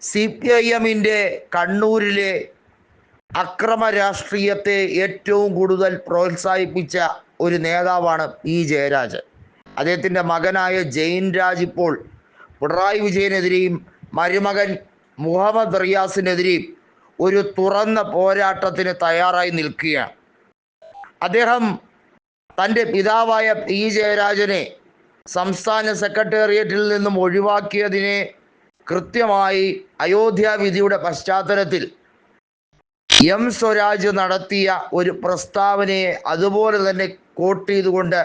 CPIM-ന്റെ കണ്ണൂരിലെ അക്രമ രാഷ്ട്രീയത്തെ ഏറ്റവും കൂടുതൽ പ്രോത്സാഹിപ്പിച്ച ഒരു നേതാവാണ് പി ജയരാജൻ. അദ്ദേഹത്തിൻ്റെ മകനായ ജെയിൻ രാജ് ഇപ്പോൾ പിണറായി വിജയനെതിരെയും മരുമകൻ മുഹമ്മദ് റിയാസിനെതിരെയും ഒരു തുറന്ന പോരാട്ടത്തിന് തയ്യാറായി നിൽക്കുകയാണ്. അദ്ദേഹം തൻ്റെ പിതാവായ പി ജയരാജനെ സംസ്ഥാന സെക്രട്ടേറിയറ്റിൽ നിന്നും ഒഴിവാക്കിയതിനെ കൃത്യമായി അയോധ്യ വിധിയുടെ പശ്ചാത്തലത്തിൽ എം സ്വരാജ് നടത്തിയ ഒരു പ്രസ്താവനയെ അതുപോലെ തന്നെ കോട്ട് ചെയ്തുകൊണ്ട്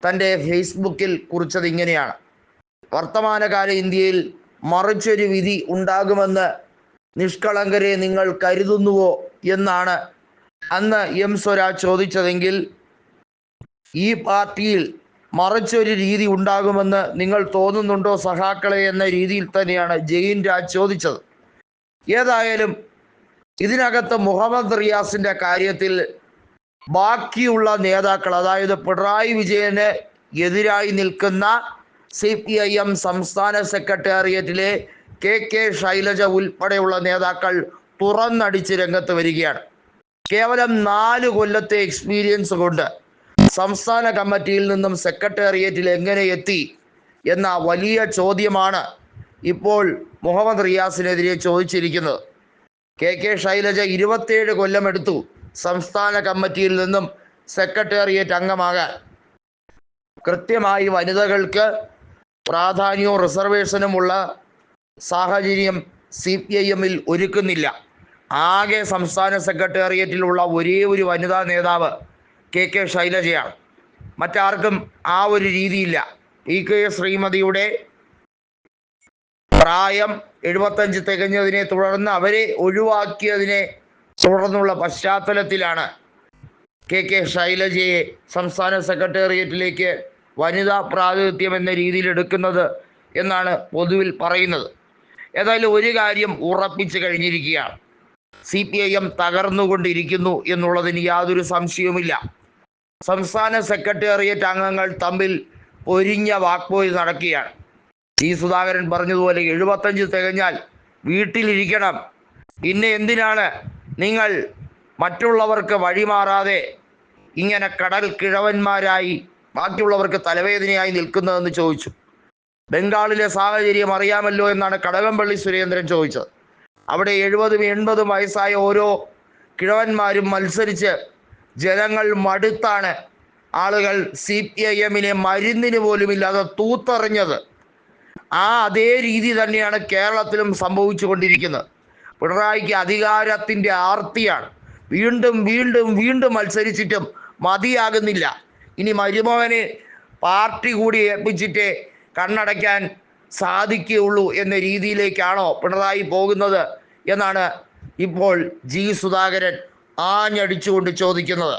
തൻ്റെ ഫേസ്ബുക്കിൽ കുറിച്ചത് ഇങ്ങനെയാണ്: വർത്തമാനകാല ഇന്ത്യയിൽ മറിച്ചൊരു വിധി ഉണ്ടാകുമെന്ന് നിഷ്കളങ്കരെ നിങ്ങൾ കരുതുന്നുവോ എന്നാണ് അന്ന് എം സ്വരാജ് ചോദിച്ചതെങ്കിൽ, ഈ പാർട്ടിയിൽ മറിച്ചൊരു രീതി ഉണ്ടാകുമെന്ന് നിങ്ങൾ തോന്നുന്നുണ്ടോ സഖാക്കളെ എന്ന രീതിയിൽ തന്നെയാണ് ജെയിൻ രാജ് ചോദിച്ചത്. ഏതായാലും ഇതിനകത്ത് മുഹമ്മദ് റിയാസിൻ്റെ കാര്യത്തിൽ ബാക്കിയുള്ള നേതാക്കൾ, അതായത് പിണറായി വിജയന് എതിരായി നിൽക്കുന്ന CPIM സംസ്ഥാന സെക്രട്ടേറിയറ്റിലെ കെ ശൈലജ ഉൾപ്പെടെയുള്ള നേതാക്കൾ തുറന്നടിച്ച് രംഗത്ത് വരികയാണ്. കേവലം 4 കൊല്ലത്തെ എക്സ്പീരിയൻസ് കൊണ്ട് സംസ്ഥാന കമ്മിറ്റിയിൽ നിന്നും സെക്രട്ടേറിയറ്റിൽ എങ്ങനെ എത്തി എന്ന വലിയ ചോദ്യമാണ് ഇപ്പോൾ മുഹമ്മദ് റിയാസിനെതിരെ ചോദിച്ചിരിക്കുന്നത്. കെ ശൈലജ 27 കൊല്ലമെടുത്തു സംസ്ഥാന കമ്മിറ്റിയിൽ നിന്നും സെക്രട്ടേറിയറ്റ് അംഗമാകാൻ. കൃത്യമായി വനിതകൾക്ക് പ്രാധാന്യവും റിസർവേഷനുമുള്ള സാഹചര്യം CPIM-ൽ ഒരുക്കുന്നില്ല. ആകെ സംസ്ഥാന സെക്രട്ടേറിയറ്റിലുള്ള ഒരേ ഒരു വനിതാ നേതാവ് കെ ശൈലജയാണ്. മറ്റാർക്കും ആ ഒരു രീതിയില്ല. PK ശ്രീമതിയുടെ പ്രായം 75 തികഞ്ഞതിനെ തുടർന്ന് അവരെ ഒഴിവാക്കിയതിനെ തുടർന്നുള്ള പശ്ചാത്തലത്തിലാണ് കെ ശൈലജയെ സംസ്ഥാന സെക്രട്ടേറിയറ്റിലേക്ക് വനിതാ പ്രാതിനിധ്യം എന്ന രീതിയിൽ എടുക്കുന്നത് എന്നാണ് പൊതുവിൽ പറയുന്നത്. ഏതായാലും ഒരു കാര്യം ഉറപ്പിച്ചു കഴിഞ്ഞിരിക്കുകയാണ്: CPIM തകർന്നുകൊണ്ടിരിക്കുന്നു എന്നുള്ളതിന് യാതൊരു സംശയവുമില്ല. സംസ്ഥാന സെക്രട്ടേറിയറ്റ് അംഗങ്ങൾ തമ്മിൽ പൊരിഞ്ഞ വാക്പോര് നടക്കുകയാണ്. സുധാകരൻ പറഞ്ഞതുപോലെ 75 തികഞ്ഞാൽ വീട്ടിലിരിക്കണം, പിന്നെ എന്തിനാണ് നിങ്ങൾ മറ്റുള്ളവർക്ക് വഴിമാറാതെ ഇങ്ങനെ കടൽ കിഴവന്മാരായി ബാക്കിയുള്ളവർക്ക് തലവേദനയായി നിൽക്കുന്നതെന്ന് ചോദിച്ചു. ബംഗാളിലെ സാഹചര്യം അറിയാമല്ലോ എന്നാണ് കടകംപള്ളി സുരേന്ദ്രൻ ചോദിച്ചത്. അവിടെ 70 80 വയസ്സായ ഓരോ കിഴവന്മാരും മത്സരിച്ച് ജനങ്ങൾ മടുത്താണ് ആളുകൾ CPIM-നെ മരുന്നിന് പോലുമില്ലാതെ തൂത്തെറിഞ്ഞത്. അതേ രീതി തന്നെയാണ് കേരളത്തിലും സംഭവിച്ചു കൊണ്ടിരിക്കുന്നത്. പിണറായിക്ക് അധികാരത്തിൻ്റെ ആർത്തിയാണ്. വീണ്ടും വീണ്ടും വീണ്ടും മത്സരിച്ചിട്ടും മതിയാകുന്നില്ല. ഇനി മരുമകനെ പാർട്ടി കൂടി ഏൽപ്പിച്ചിട്ടേ കണ്ണടയ്ക്കാൻ സാധിക്കുകയുള്ളൂ എന്ന രീതിയിലേക്കാണോ പിണറായി പോകുന്നത് എന്നാണ് ഇപ്പോൾ സുധാകരൻ ആഞ്ഞടിച്ചുകൊണ്ട് ചോദിക്കുന്നത്.